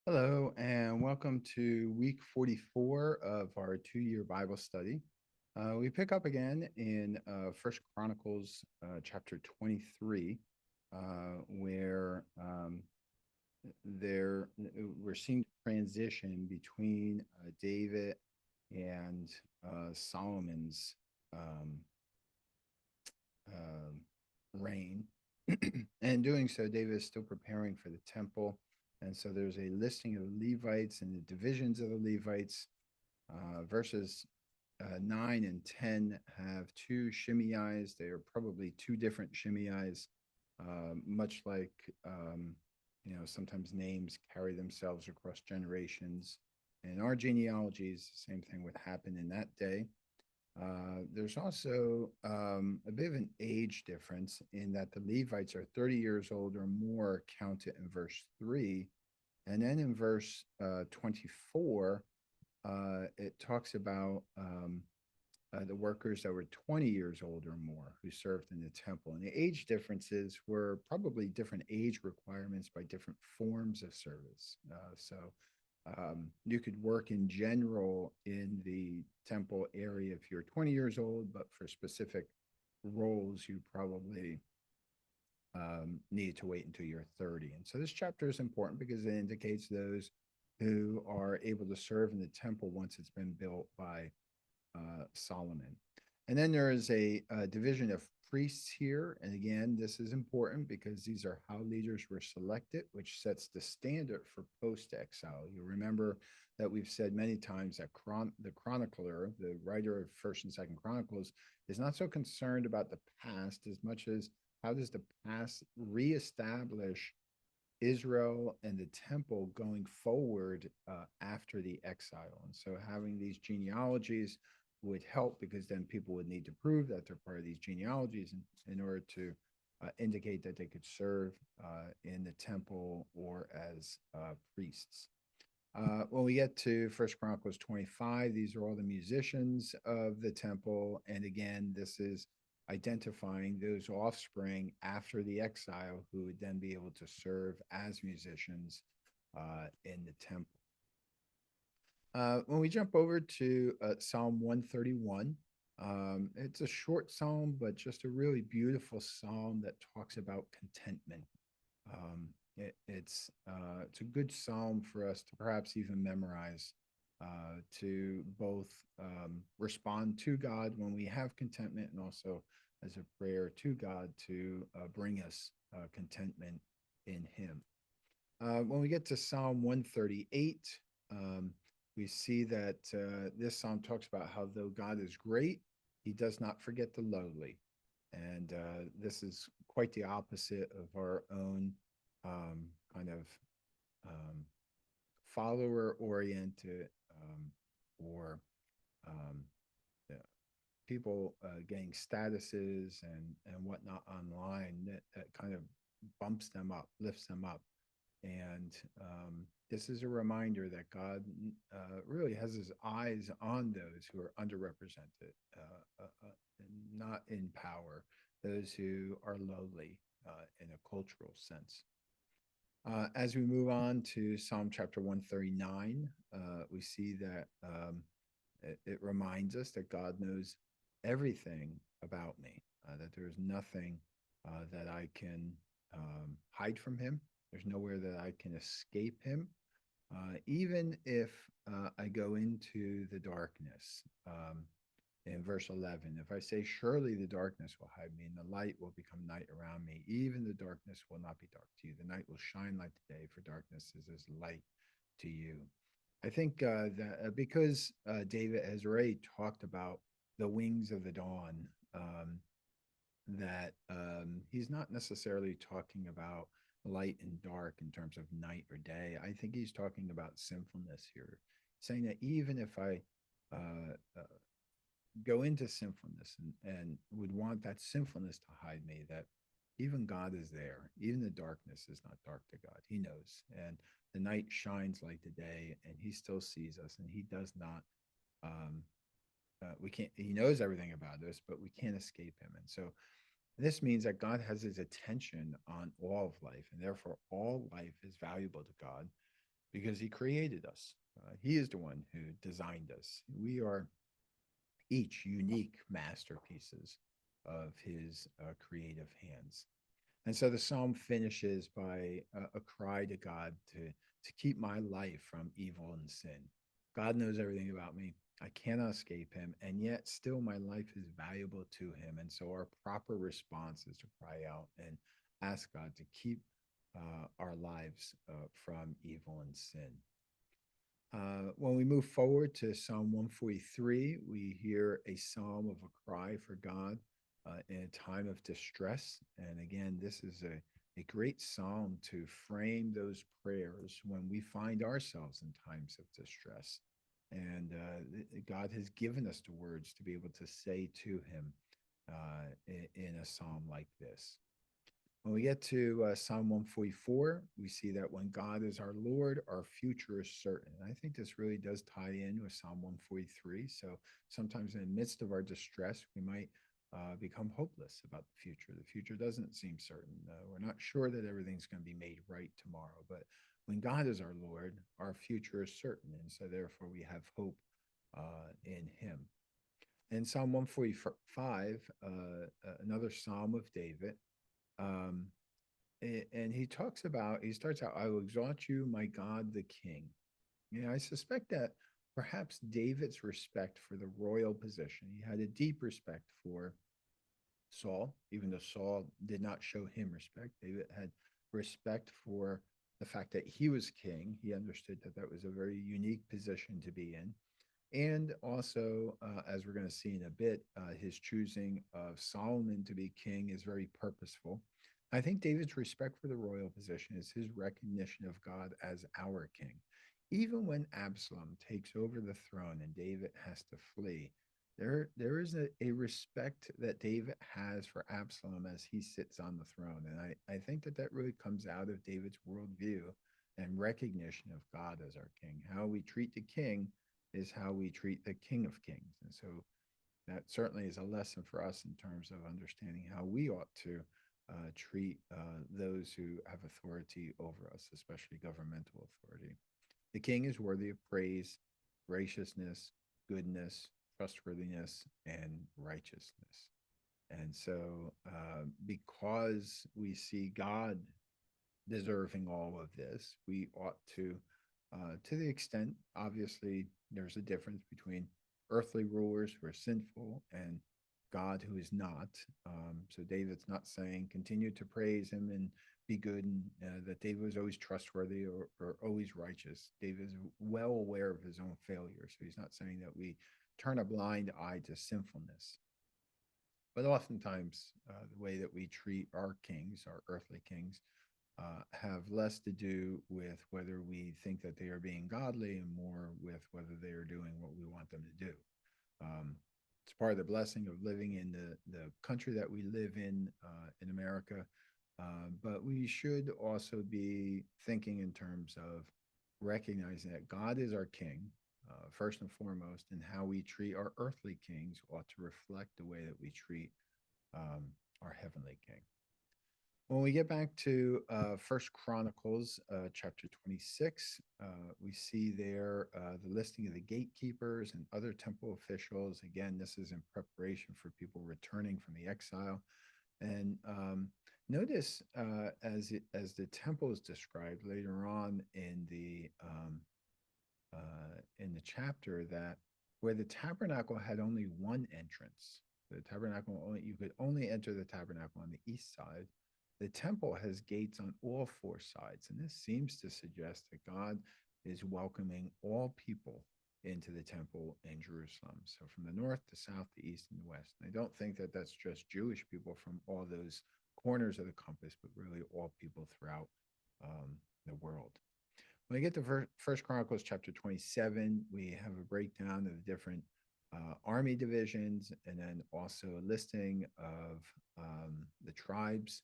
Hello, and welcome to week 44 of our 2 year Bible study. We pick up again in First Chronicles chapter 23, where there we're seeing transition between David and Solomon's um, um, reign. And doing so, David is still preparing for the temple. And so there's a listing of the Levites and the divisions of the Levites. Verses 9 and 10 have two Shimeis. They are probably two different Shimeis, much like, sometimes names carry themselves across generations. In our genealogies, the same thing would happen in that day. There's also a bit of an age difference in that the Levites are 30 years old or more, counted in verse 3. And then in verse 24, it talks about the workers that were 20 years old or more who served in the temple. And the age differences were probably different age requirements by different forms of service. You could work in general in the temple area if you're 20 years old, but for specific roles, you probably need to wait until you're 30. And so this chapter is important because it indicates those who are able to serve in the temple once it's been built by Solomon. And then there is a division of priests here. And again, this is important because these are how leaders were selected, which sets the standard for post exile. You remember that we've said many times that the chronicler, the writer of First and Second Chronicles, is not so concerned about the past as much as how does the past reestablish Israel and the temple going forward after the exile. And so having these genealogies would help because then people would need to prove that they're part of these genealogies in order to indicate that they could serve in the temple or as priests. When we get to First Chronicles 25, these are all the musicians of the temple. And again, this is identifying those offspring after the exile who would then be able to serve as musicians in the temple. When we jump over to Psalm 131, it's a short psalm, but just a really beautiful psalm that talks about contentment. It's a good psalm for us to perhaps even memorize to both respond to God when we have contentment and also as a prayer to God to bring us contentment in Him. When we get to Psalm 138, um, we see that this psalm talks about how though God is great, He does not forget the lowly. And this is quite the opposite of our own kind of um, follower oriented or um, yeah, people getting statuses and whatnot online that kind of bumps them up, lifts them up. And this is a reminder that God really has his eyes on those who are underrepresented, not in power, those who are lowly in a cultural sense. As we move on to Psalm chapter 139, we see that it reminds us that God knows everything about me, that there is nothing that I can hide from him. There's nowhere that I can escape him. Even if I go into the darkness, in verse 11, if I say, surely the darkness will hide me and the light will become night around me, even the darkness will not be dark to you. The night will shine like the day, for darkness is as light to you. I think that because David has already talked about the wings of the dawn, that he's not necessarily talking about light and dark in terms of night or day. I think he's talking about sinfulness here, saying that even if I uh, go into sinfulness and would want that sinfulness to hide me, that even God is there. Even the darkness is not dark to God. He knows. And the night shines like the day, and he still sees us, and he does not. Um, we can't. He knows everything about us, but we can't escape him. And so, this means that God has his attention on all of life, and therefore all life is valuable to God. because he created us. He is the one who designed us. We are each unique masterpieces of his creative hands. And so the psalm finishes by a cry to God to keep my life from evil and sin. God knows everything about me. I cannot escape him, and yet still my life is valuable to him. And so our proper response is to cry out and ask God to keep our lives from evil and sin. When we move forward to Psalm 143, we hear a psalm of a cry for God in a time of distress. And again, this is a great psalm to frame those prayers when we find ourselves in times of distress. And God has given us the words to be able to say to him in a psalm like this. When we get to Psalm 144, we see that when God is our Lord, our future is certain. And I think this really does tie in with Psalm 143. So sometimes in the midst of our distress, we might become hopeless about the future. The future doesn't seem certain. We're not sure that everything's going to be made right tomorrow. But when God is our Lord, our future is certain. And so therefore, we have hope in him. In Psalm 145, another Psalm of David, um, and he talks about, he starts out, I will exalt you, my God, the King. I suspect that perhaps David's respect for the royal position, he had a deep respect for Saul, even though Saul did not show him respect. David had respect for the fact that he was king. He understood that that was a very unique position to be in. And also, as we're going to see in a bit, his choosing of Solomon to be king is very purposeful. I think David's respect for the royal position is his recognition of God as our king. Even when Absalom takes over the throne and David has to flee, there is a respect that David has for Absalom as he sits on the throne. And I think that that really comes out of David's worldview and recognition of God as our king. How we treat the king is how we treat the King of Kings. And so that certainly is a lesson for us in terms of understanding how we ought to treat those who have authority over us, especially governmental authority. The king is worthy of praise, graciousness, goodness, trustworthiness, and righteousness. And so, because we see God deserving all of this, we ought to the extent, obviously, there's a difference between earthly rulers who are sinful and God who is not. So David's not saying continue to praise him and be good, and that David was always trustworthy or always righteous. David is well aware of his own failure. So he's not saying that we turn a blind eye to sinfulness. But oftentimes, the way that we treat our kings, our earthly kings, have less to do with whether we think that they are being godly and more with whether they are doing what we want them to do. Um, it's part of the blessing of living in the country that we live in America. But we should also be thinking in terms of recognizing that God is our king, first and foremost, and how we treat our earthly kings ought to reflect the way that we treat our heavenly king. When we get back to First Chronicles, chapter 26, we see there the listing of the gatekeepers and other temple officials. Again, this is in preparation for people returning from the exile. And notice as the temple is described later on in the chapter, that where the tabernacle had only one entrance, the tabernacle only, you could only enter the tabernacle on the east side. The temple has gates on all four sides, and this seems to suggest that God is welcoming all people into the temple in Jerusalem. So from the north, the south, the east, and the west. And I don't think that that's just Jewish people from all those corners of the compass, but really all people throughout the world. When we get to First Chronicles chapter 27, we have a breakdown of the different army divisions, and then also a listing of the tribes.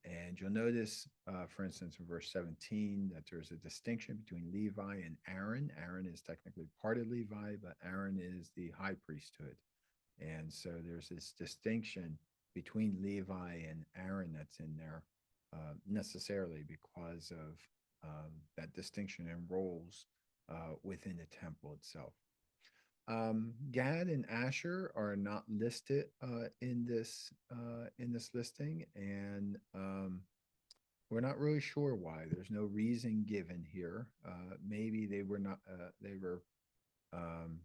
And you'll notice, for instance, in verse 17, that there's a distinction between Levi and Aaron. Aaron is technically part of Levi, but Aaron is the high priesthood. And so there's this distinction between Levi and Aaron that's in there necessarily because of that distinction in roles within the temple itself. Gad and Asher are not listed in this listing, and we're not really sure why. There's no reason given here. Maybe they were um,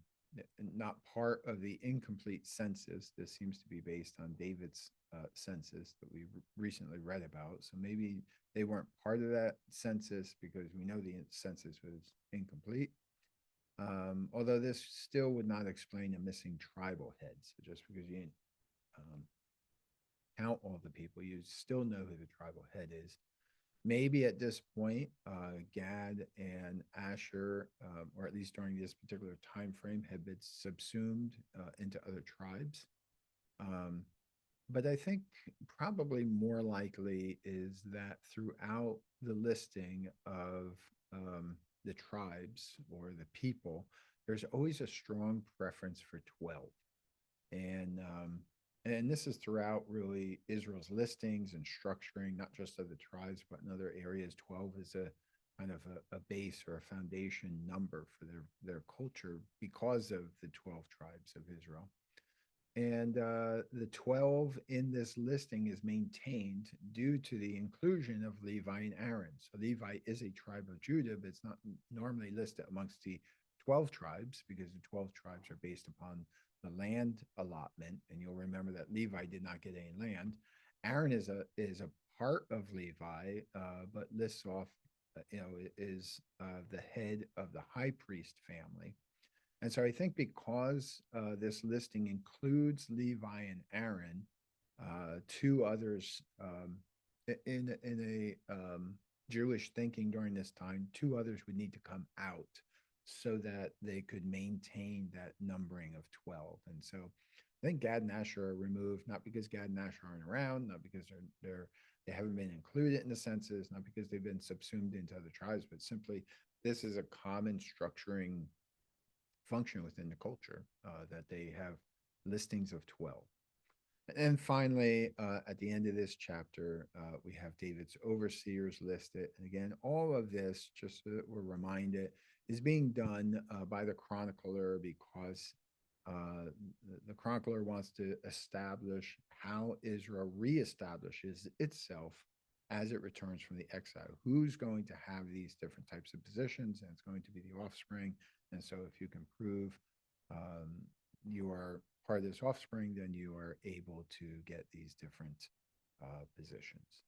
not part of the incomplete census. This seems to be based on David's census that we recently read about. So maybe they weren't part of that census because we know the census was incomplete. Although this still would not explain the missing tribal heads. So just because you didn't um, count all the people, you still know who the tribal head is. Maybe at this point, Gad and Asher, or at least during this particular time frame, had been subsumed into other tribes. Um, but I think probably more likely is that throughout the listing of the tribes or the people, there's always a strong preference for 12. And this is throughout really Israel's listings and structuring, not just of the tribes, but in other areas. 12 is a kind of a base or a foundation number for their culture because of the 12 tribes of Israel. And the 12 in this listing is maintained due to the inclusion of Levi and Aaron. So Levi is a tribe of Judah, but it's not normally listed amongst the 12 tribes because the 12 tribes are based upon the land allotment. And you'll remember that Levi did not get any land. Aaron is a part of Levi, but lists off, is the head of the high priest family. And so I think because this listing includes Levi and Aaron, two others in a Jewish thinking during this time, two others would need to come out so that they could maintain that numbering of 12. And so I think Gad and Asher are removed, not because Gad and Asher aren't around, not because they haven't been included in the census, not because they've been subsumed into other tribes, but simply this is a common structuring function within the culture that they have listings of 12. And finally, at the end of this chapter, we have David's overseers listed. And again, all of this, just so that we're reminded, is being done by the chronicler because the chronicler wants to establish how Israel reestablishes itself as it returns from the exile. Who's going to have these different types of positions? And it's going to be the offspring. And so if you can prove you are part of this offspring, then you are able to get these different positions.